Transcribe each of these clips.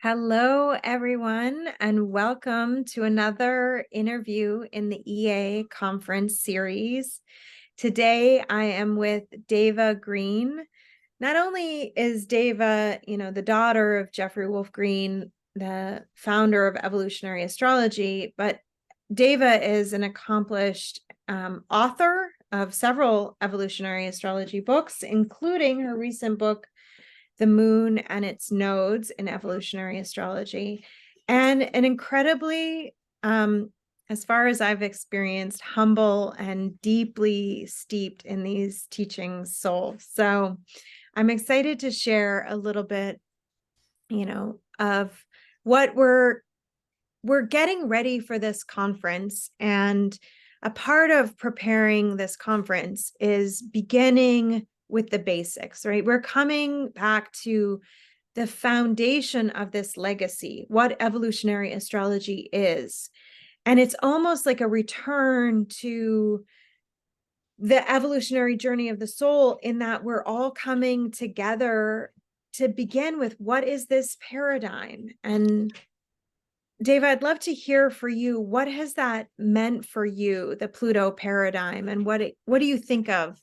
Hello, everyone, and welcome to another interview in the EA conference series. Today, I am with Deva Green. Not only is Deva, the daughter of Jeffrey Wolf Green, the founder of Evolutionary Astrology, but Deva is an accomplished author of several evolutionary astrology books, including her recent book, The Moon and Its Nodes in Evolutionary Astrology, and an incredibly, as far as I've experienced, humble and deeply steeped in these teachings soul. So I'm excited to share a little bit, of what we're getting ready for this conference. And a part of preparing this conference is beginning with the basics, right? We're coming back to the foundation of this legacy, what evolutionary astrology is. And it's almost like a return to the evolutionary journey of the soul, in that we're all coming together to begin with what is this paradigm. And Dave, I'd love to hear for you, what has that meant for you, the Pluto paradigm, and what do you think of?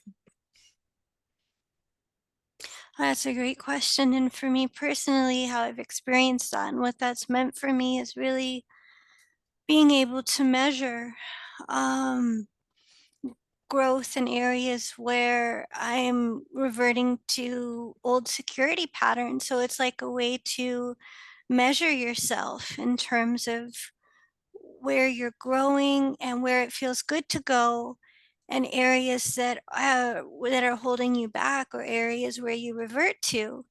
That's a great question. And for me personally, how I've experienced that and what that's meant for me is really being able to measure um, growth in areas where I'm reverting to old security patterns. So it's like a way to measure yourself in terms of where you're growing and where it feels good to go, and areas that are holding you back, or areas where you revert to.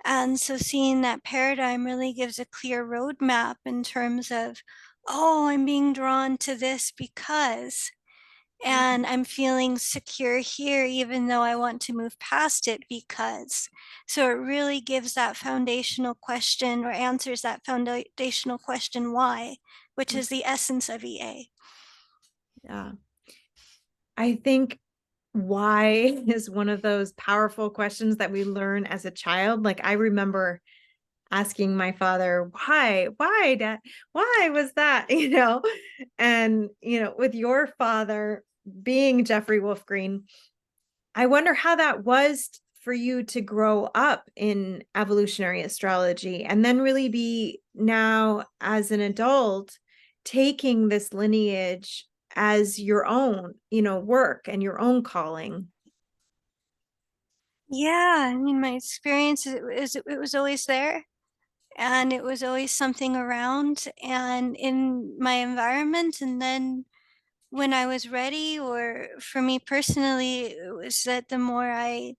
And so seeing that paradigm really gives a clear roadmap in terms of, oh, I'm being drawn to this because, and I'm feeling secure here, even though I want to move past it because. So it really gives that foundational question, or answers that foundational question, why, which is the essence of EA. Yeah, I think why is one of those powerful questions that we learn as a child. Like, I remember asking my father, why, Dad, why was that, and, with your father being Jeffrey Wolf Green, I wonder how that was for you to grow up in evolutionary astrology and then really be now as an adult taking this lineage as your own, work and your own calling. Yeah, I mean, my experience it was always there, and it was always something around and in my environment. And then when I was ready, or for me personally, it was that the more I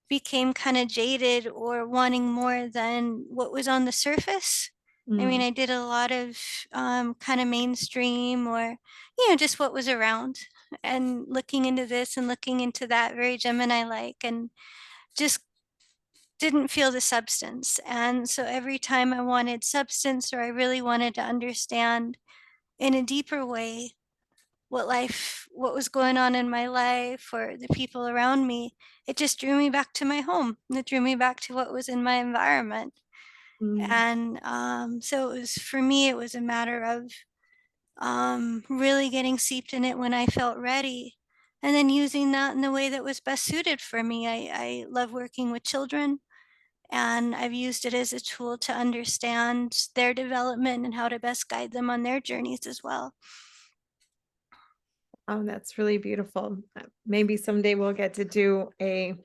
became kind of jaded or wanting more than what was on the surface. I mean, Mm, I did a lot of kind of mainstream, or, just what was around, and looking into this and looking into that, very Gemini like, and just didn't feel the substance. And so every time I wanted substance, or I really wanted to understand in a deeper way what was going on in my life or the people around me, it just drew me back to my home. It drew me back to what was in my environment. mm, And so it was, for me, it was a matter of really getting seeped in it when I felt ready. And then using that in the way that was best suited for me. I love working with children, and I've used it as a tool to understand their development and how to best guide them on their journeys as well. oh, that's really beautiful. Maybe someday we'll get to do a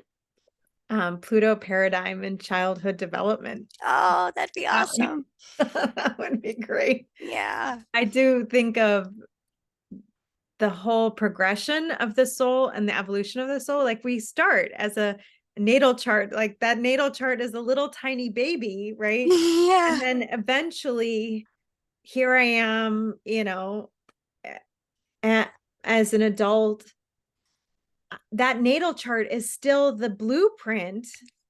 Pluto paradigm in childhood development. Oh, that'd be That awesome. that would be great. Yeah. I do think of the whole progression of the soul and the evolution of the soul. Like, we start as a natal chart, like that natal chart is a little tiny baby, right? And Yeah. then eventually, here I am, a- as an adult. That natal chart is still the blueprint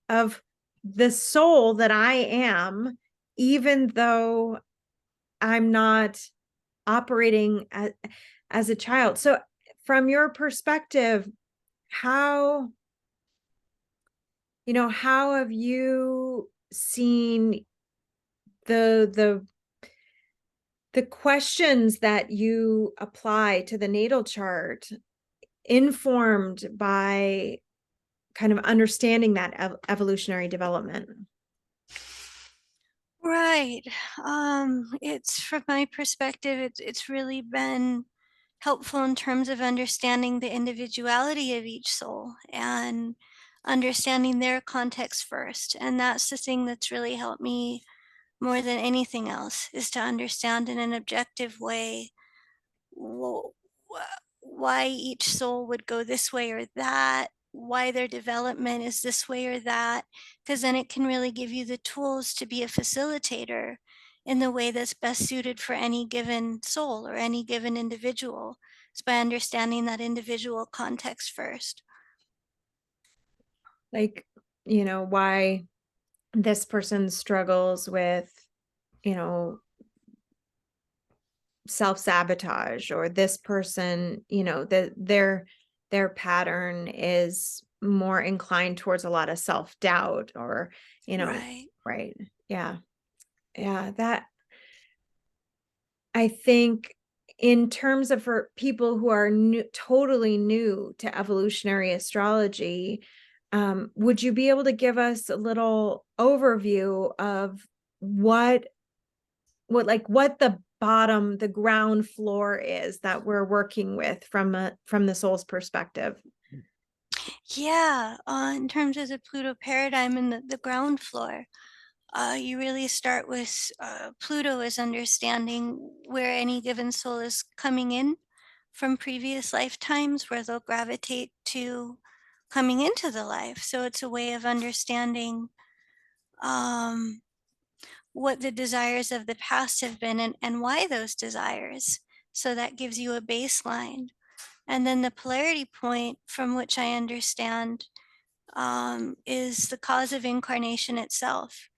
of the soul that I am, even though I'm not operating as a child. So, from your perspective, how, how have you seen the the questions that you apply to the natal chart informed by kind of understanding that evolutionary development. Right. It's from my perspective, it's really been helpful in terms of understanding the individuality of each soul and understanding their context first. And that's the thing that's really helped me more than anything else, is to understand in an objective way wh- why each soul would go this way or that, why their development is this way or that, because then it can really give you the tools to be a facilitator in the way that's best suited for any given soul or any given individual. It's by understanding that individual context first. Like, why this person struggles with, you know, self-sabotage, or this person, their pattern is more inclined towards a lot of self-doubt, or, Right. right. Yeah. Yeah, that I think in terms of for people who are totally new to evolutionary astrology, would you be able to give us a little overview of what what the ground floor is that we're working with from the soul's perspective? Yeah. In terms of the Pluto paradigm and the ground floor, you really start with Pluto as understanding where any given soul is coming in from previous lifetimes, where they'll gravitate to coming into the life. So it's a way of understanding um, what the desires of the past have been and why those desires. So that gives you a baseline. And then the polarity point, from which I understand, is the cause of incarnation itself.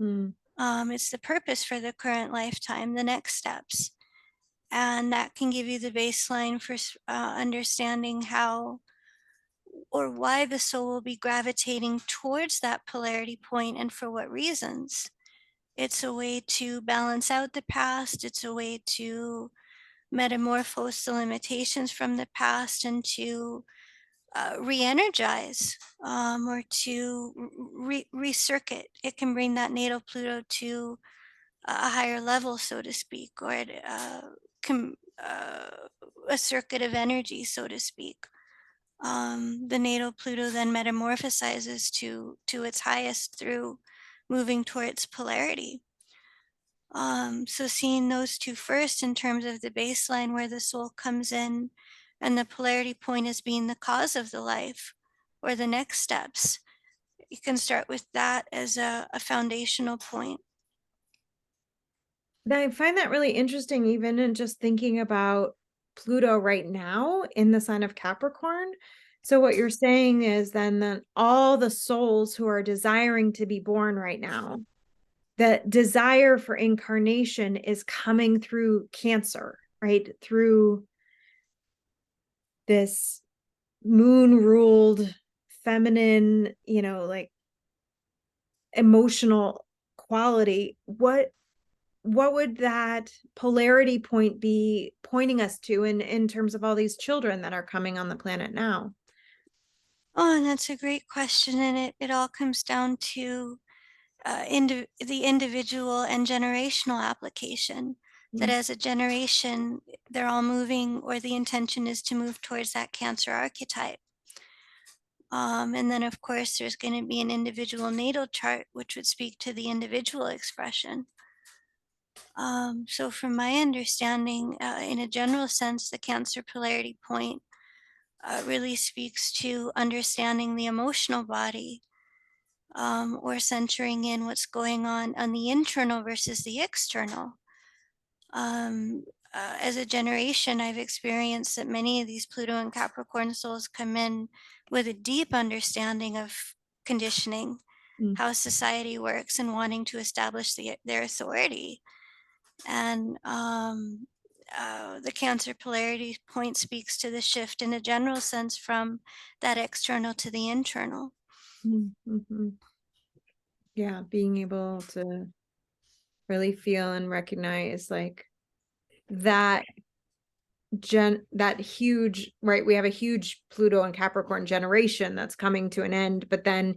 Mm, It's the purpose for the current lifetime, the next steps. And that can give you the baseline for understanding how or why the soul will be gravitating towards that polarity point and for what reasons. It's a way to balance out the past, it's a way to metamorphose the limitations from the past and to re energize or to recircuit. It can bring that natal Pluto to a higher level, so to speak, or a circuit of energy, so to speak. The natal Pluto then metamorphosizes to its highest through moving towards polarity. So seeing those two first in terms of the baseline where the soul comes in, and the polarity point as being the cause of the life or the next steps, you can start with that as a foundational point. I find that really interesting, even in just thinking about Pluto right now in the sign of Capricorn. So what you're saying is then that all the souls who are desiring to be born right now, the desire for incarnation is coming through Cancer, right? Through this moon ruled feminine, like emotional quality. What would that polarity point be pointing us to in terms of all these children that are coming on the planet now? Oh, and that's a great question. And it all comes down to the individual and generational application. That Mm, as a generation, they're all moving, or the intention is to move towards that Cancer archetype. And then, of course, there's going to be an individual natal chart, which would speak to the individual expression. So, from my understanding, in a general sense, the Cancer polarity point really speaks to understanding the emotional body, or centering in what's going on the internal versus the external. Um, as a generation, I've experienced that many of these Pluto and Capricorn souls come in with a deep understanding of conditioning, mm, how society works, and wanting to establish their authority. And the Cancer polarity point speaks to the shift in a general sense from that external to the internal. mhm. Yeah, being able to really feel and recognize like that that huge, right? We have a huge Pluto and Capricorn generation that's coming to an end, but then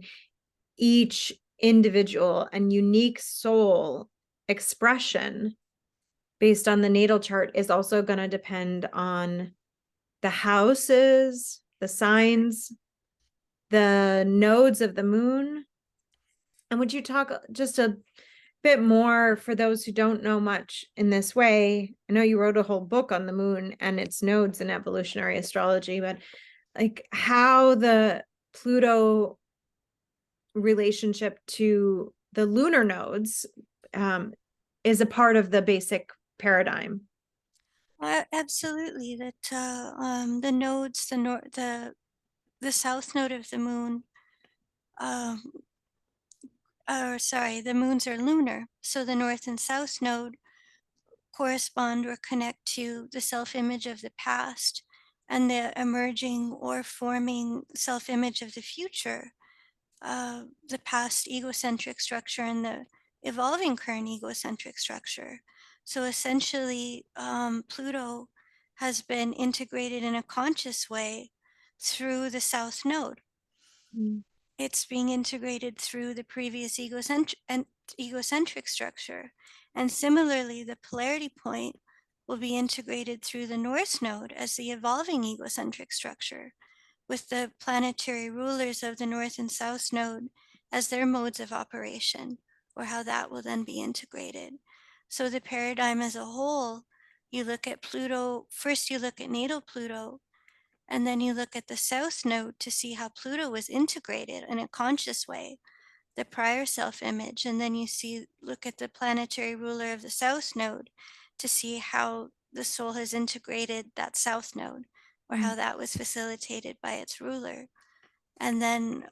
each individual and unique soul expression based on the natal chart is also going to depend on the houses, the signs, the nodes of the moon. And would you talk just a bit more for those who don't know much in this way? I know you wrote a whole book on the moon and its nodes in evolutionary astrology, but like how the Pluto relationship to the lunar nodes is a part of the basic paradigm. Absolutely. That the nodes, the south node of the moon, um, or sorry, the moons are lunar. So the north and south node correspond or connect to the self image of the past and the emerging or forming self image of the future, the past egocentric structure and the evolving current egocentric structure. So essentially, Pluto has been integrated in a conscious way through the south node. Mm. It's being integrated through the previous egocentric structure. And similarly, the polarity point will be integrated through the north node as the evolving egocentric structure, with the planetary rulers of the north and south node as their modes of operation, or how that will then be integrated. So the paradigm as a whole, you look at Pluto, first you look at natal Pluto, and then you look at the south node to see how Pluto was integrated in a conscious way, the prior self image. And then you look at the planetary ruler of the south node to see how the soul has integrated that south node, or Mm. how that was facilitated by its ruler. And then,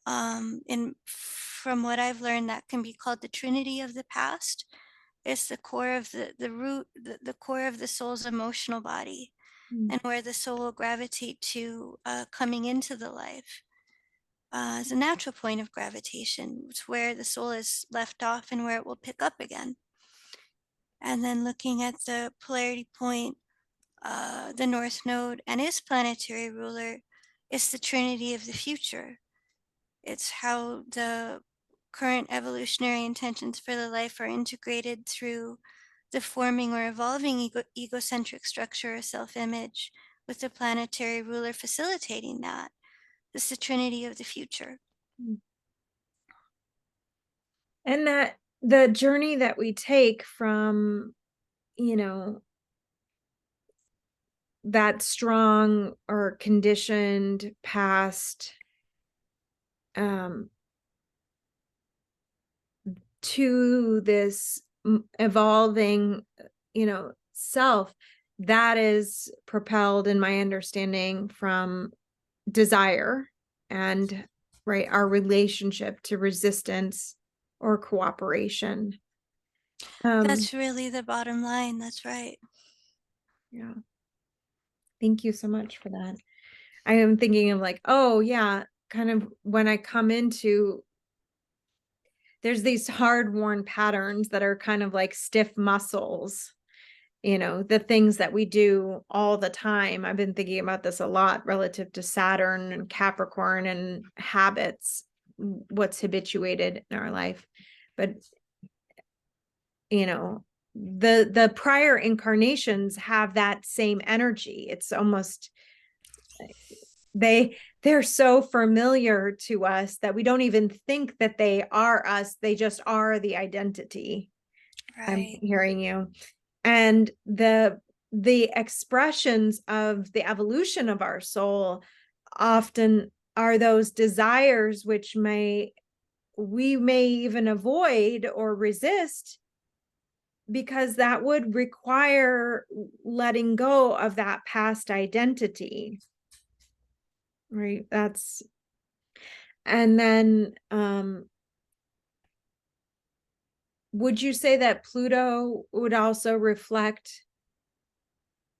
from what I've learned, that can be called the trinity of the past. It's the core of the root, the core of the soul's emotional body, Mm. and where the soul will gravitate to, coming into the life, as a natural point of gravitation. It's where the soul is left off and where it will pick up again. And then looking at the polarity point, the North Node and its planetary ruler, is the trinity of the future. It's how the current evolutionary intentions for the life are integrated through the forming or evolving egocentric structure or self image, with the planetary ruler facilitating that. This is the trinity of the future. Mm. And that the journey that we take from, you know, that strong or conditioned past um, to this evolving, self that is propelled, in my understanding, from desire and right our relationship to resistance or cooperation. That's really the bottom line. That's right. Yeah, thank you so much for that. I am thinking of like, oh yeah, kind of when I come into, there's these hard worn patterns that are kind of like stiff muscles, the things that we do all the time. I've been thinking about this a lot relative to Saturn and Capricorn and habits, what's habituated in our life. But, the prior incarnations have that same energy. It's almost they're so familiar to us that we don't even think that they are us. They just are the identity. I'm Right. hearing you. And the expressions of the evolution of our soul often are those desires which we may even avoid or resist, because that would require letting go of that past identity, right? And then would you say that Pluto would also reflect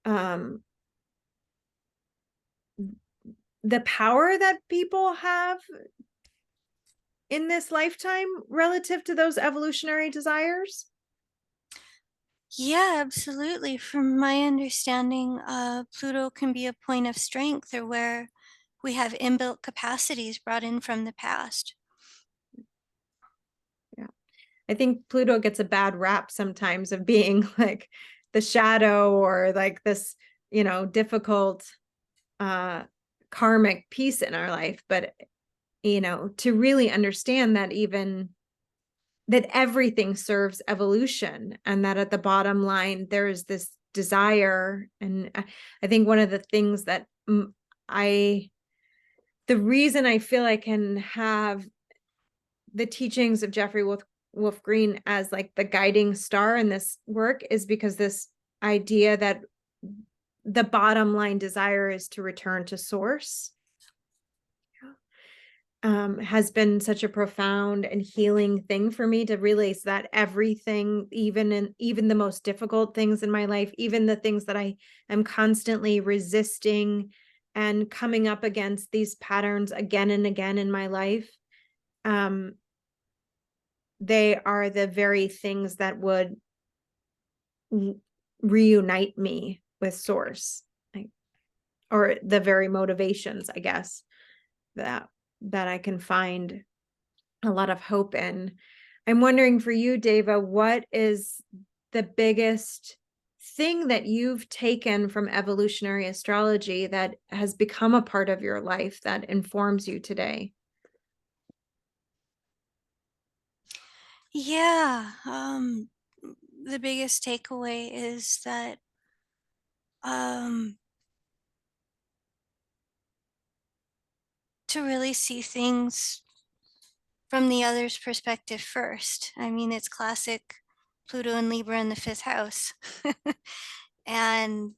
um the power that people have in this lifetime relative to those evolutionary desires? Yeah, absolutely. From my understanding, Pluto can be a point of strength or where we have inbuilt capacities brought in from the past. Yeah. I think Pluto gets a bad rap sometimes of being like the shadow or like this, difficult uh karmic piece in our life. But, to really understand that even that everything serves evolution and that at the bottom line there is this desire. And I think one of the things that I the reason I feel I can have the teachings of Jeffrey Wolf Green as like the guiding star in this work is because this idea that the bottom line desire is to return to source has been such a profound and healing thing for me to realize that everything, even the most difficult things in my life, even the things that I am constantly resisting and coming up against these patterns again and again in my life, they are the very things that would reunite me with source, like, or the very motivations, I guess, that I can find a lot of hope in. I'm wondering for you, Deva, what is the biggest thing that you've taken from evolutionary astrology that has become a part of your life that informs you today? Yeah, the biggest takeaway is that um, to really see things from the other's perspective first. I mean, it's classic Pluto and Libra in the fifth house. And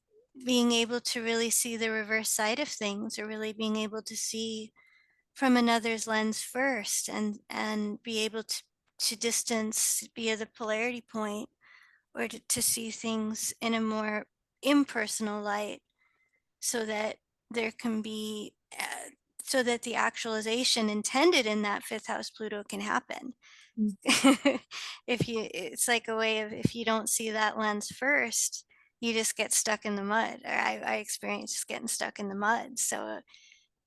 being able to really see the reverse side of things, or really being able to see from another's lens first, and be able to distance via the polarity point, or to see things in a more impersonal light, so that there can be so that the actualization intended in that fifth house Pluto can happen. Mm. If you It's like a way of, if you don't see that lens first, you just get stuck in the mud. Or I experienced just getting stuck in the mud. So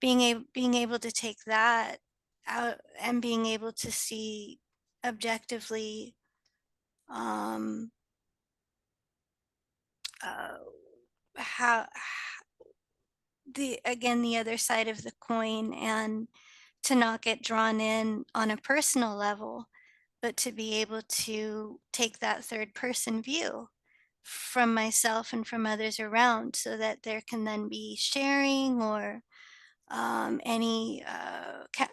being able to take that out and being able to see objectively, um uh, how the other side of the coin, and to not get drawn in on a personal level, but to be able to take that third person view from myself and from others around, so that there can then be sharing, or any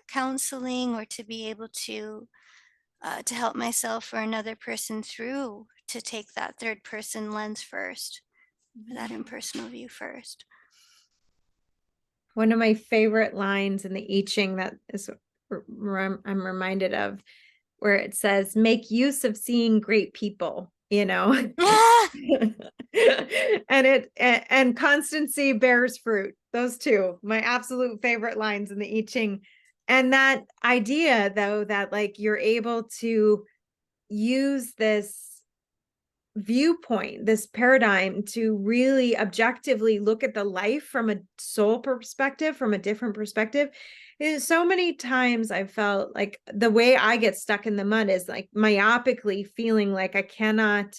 counseling, or to be able to help myself or another person through, to take that third person lens first, or that impersonal view first. One of my favorite lines in the I Ching that is I'm reminded of, where it says, make use of seeing great people, and constancy bears fruit. Those two, my absolute favorite lines in the I Ching. And that idea, though, that like you're able to use this viewpoint, this paradigm, to really objectively look at the life from a soul perspective, from a different perspective. So many times I felt like the way I get stuck in the mud is like myopically feeling like I can't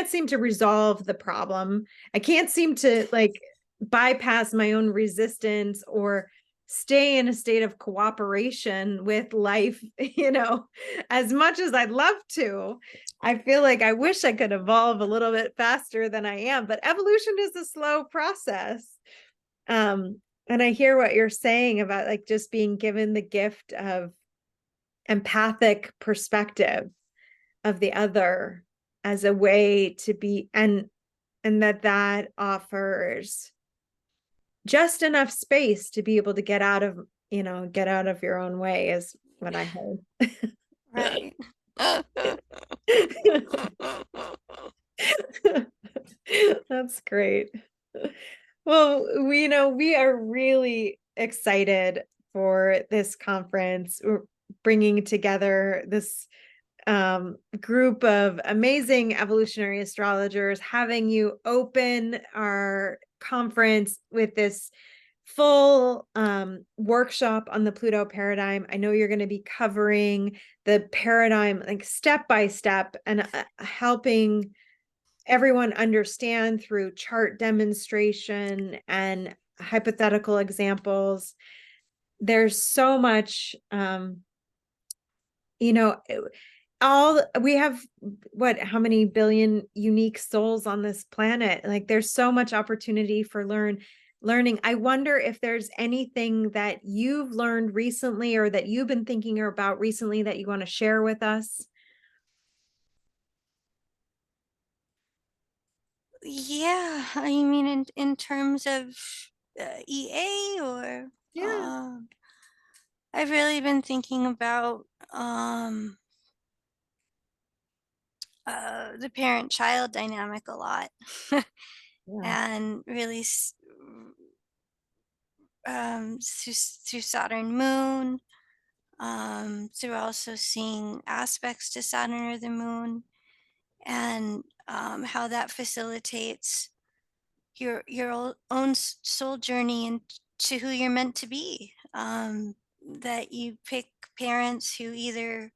seem to resolve the problem. I can't seem to like bypass my own resistance or stay in a state of cooperation with life, as much as I'd love to. I feel like I wish I could evolve a little bit faster than I am, but evolution is a slow process. And I hear what you're saying about like just being given the gift of empathic perspective of the other as a way to be, and that offers just enough space to be able to get out of your own way is what I heard. Right. That's great. Well, we are really excited for this conference. We're bringing together this group of amazing evolutionary astrologers, having you open our conference with this full workshop on the Pluto paradigm. I know you're going to be covering the paradigm like step by step and helping everyone understand through chart demonstration and hypothetical examples. There's so much, you know, all we have, how many billion unique souls on this planet? Like there's so much opportunity for learning. I wonder if there's anything that you've learned recently or that you've been thinking about recently that you want to share with us. Yeah, I mean, in terms of EA, or Yeah. I've really been thinking about the parent-child dynamic a lot, Yeah. and really through Saturn Moon, through also seeing aspects to Saturn or the Moon, and how that facilitates your own soul journey into who you're meant to be. That you pick parents who either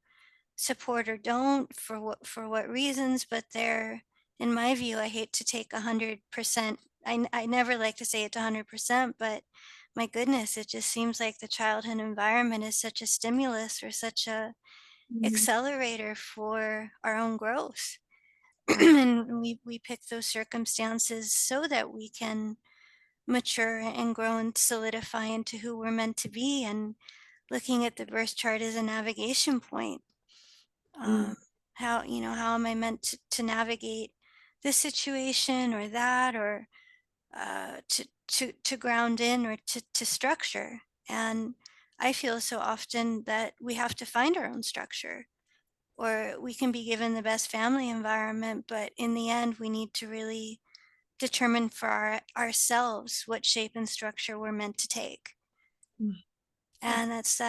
support or don't, for what reasons, but they're, in my view, I hate to take 100%. I never like to say it's 100%, but my goodness, it just seems like the childhood environment is such a stimulus or such a Mhm. accelerator for our own growth. Yeah. And we pick those circumstances so that we can mature and grow and solidify into who we're meant to be. And looking at the birth chart as a navigation point, Mm. um, how am I meant to navigate this situation or that, or to ground in, or to structure. And I feel so often that we have to find our own structure, or we can be given the best family environment, but in the end we need to really determine for ourselves what shape and structure we're meant to take. Mm. Yeah. And that's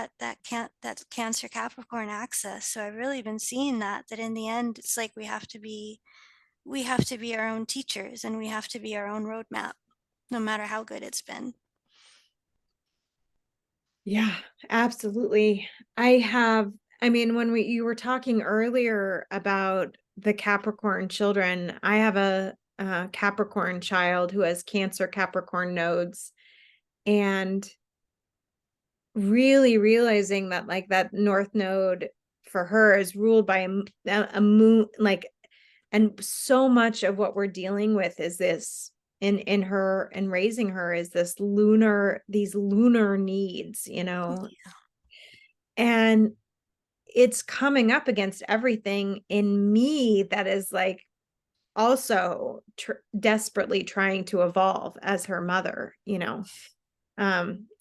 Cancer Capricorn access. So I've really been seeing that in the end it's like we have to be our own teachers, and we have to be our own roadmap, no matter how good it's been. Yeah, absolutely. I mean, when you were talking earlier about the Capricorn children, I have a Capricorn child who has Cancer Capricorn nodes, and really realizing that like that North node for her is ruled by a moon, like, and so much of what we're dealing with is this in her and raising her is these lunar needs, and it's coming up against everything in me that is like also desperately trying to evolve as her mother.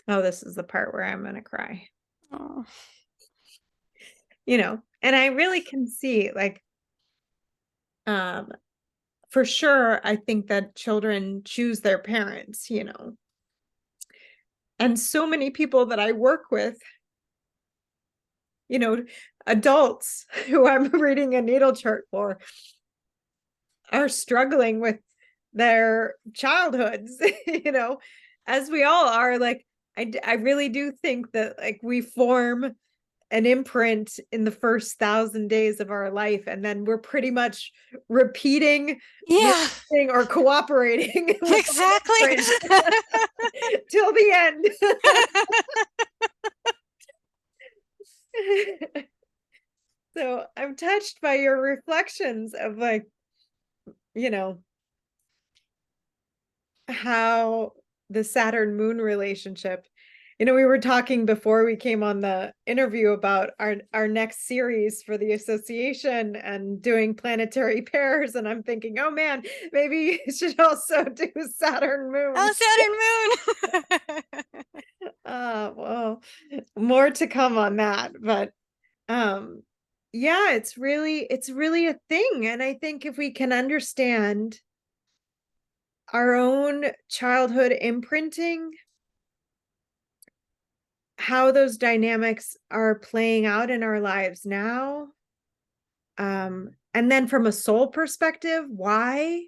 Oh, this is the part where I'm gonna cry. Oh, And I really can see like um for sure I think that children choose their parents. And so many people that I work with, you know adults who I'm reading a natal chart for, are struggling with their childhoods, as we all are. Like, I really do think that like we form an imprint in the first 1,000 days of our life, and then we're pretty much repeating the yeah, thing or cooperating with that exactly. imprint till the end. So I'm touched by your reflections of like, you know, how the Saturn moon relationship. We were talking before we came on the interview about our next series for the association and doing planetary pairs, and I'm thinking, oh man, maybe you should also do Saturn moon. Oh, Saturn Moon. Well, more to come on that, but yeah, it's really a thing. And I think if we can understand our own childhood imprinting, how those dynamics are playing out in our lives now, And then from a soul perspective, why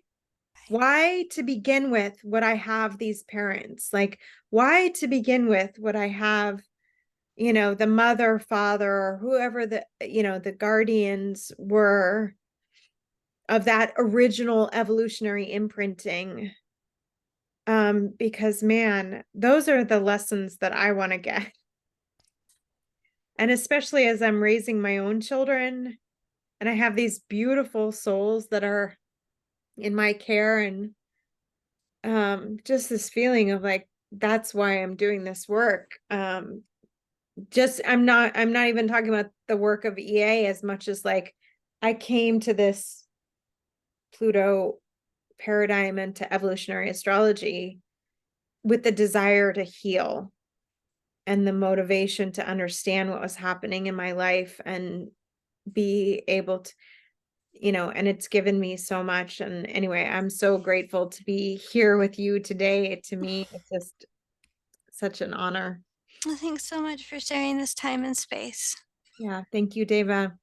to begin with would I have these parents? Like, why to begin with would I have, the mother, father, or whoever the guardians were of that original evolutionary imprinting? Because man, those are the lessons that I want to get. And especially as I'm raising my own children and I have these beautiful souls that are in my care, and just this feeling of like, that's why I'm doing this work. Just I'm not even talking about the work of EA as much as like I came to this Pluto paradigm and to evolutionary astrology with the desire to heal and the motivation to understand what was happening in my life and be able to, and it's given me so much. And anyway, I'm so grateful to be here with you today. To me, it's just such an honor. Well, thanks so much for sharing this time and space. Yeah, thank you, Deva.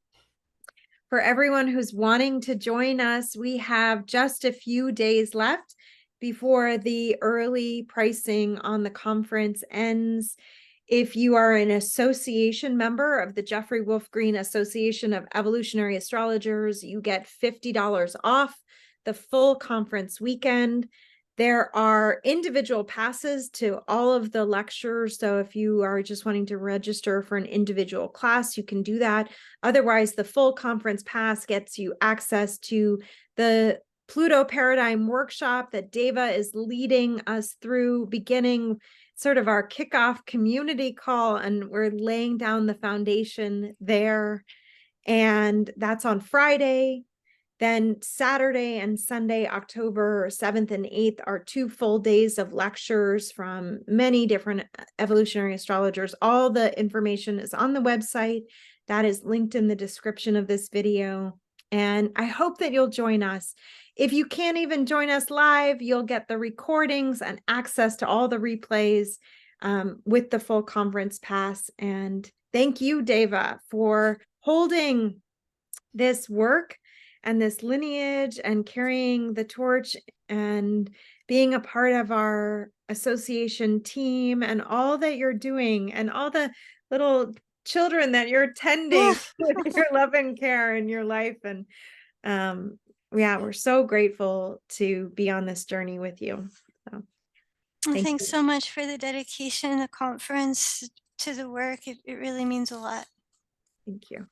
For everyone who's wanting to join us, we have just a few days left before the early pricing on the conference ends. If you are an association member of the Jeffrey Wolf Green Association of Evolutionary Astrologers, you get $50 off the full conference weekend. There are individual passes to all of the lectures. So if you are just wanting to register for an individual class, you can do that. Otherwise, the full conference pass gets you access to the Pluto Paradigm workshop that Deva is leading us through, beginning sort of our kickoff community call, and we're laying down the foundation there. And that's on Friday. Then Saturday and Sunday, October 7th and 8th, are 2 full days of lectures from many different evolutionary astrologers. All the information is on the website. That is linked in the description of this video. And I hope that you'll join us. If you can't even join us live, you'll get the recordings and access to all the replays with the full conference pass. And thank you, Deva, for holding this work and this lineage and carrying the torch and being a part of our association team and all that you're doing and all the little children that you're tending with your love and care in your life. And yeah, we're so grateful to be on this journey with you. So Well, thank thanks you. so much for the dedication, the conference, to the work. It really means a lot. Thank you.